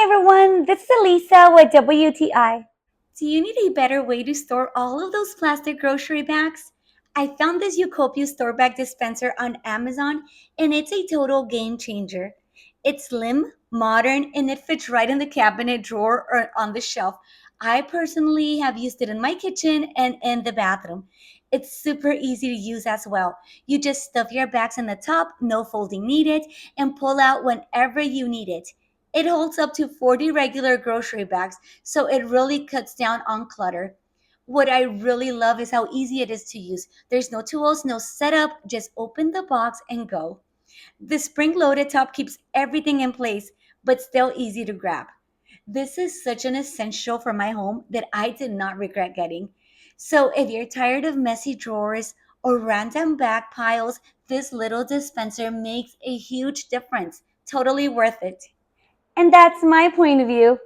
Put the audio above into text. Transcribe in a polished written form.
everyone, this is Elisa with WTI. Do you need a better way to store all of those plastic grocery bags? I found this YouCopia StoraBag dispenser on Amazon and it's a total game changer. It's slim, modern, and it fits right in the cabinet drawer or on the shelf. I personally have used it in my kitchen and in the bathroom. It's super easy to use as well. You just stuff your bags in the top, no folding needed, and pull out whenever you need it. It holds up to 40 regular grocery bags, so it really cuts down on clutter. What I really love is how easy it is to use. There's no tools, no setup, just open the box and go. The spring loaded top keeps everything in place, but still easy to grab. This is such an essential for my home that I did not regret getting. So if you're tired of messy drawers or random bag piles, this little dispenser makes a huge difference. Totally worth it. And that's my point of view.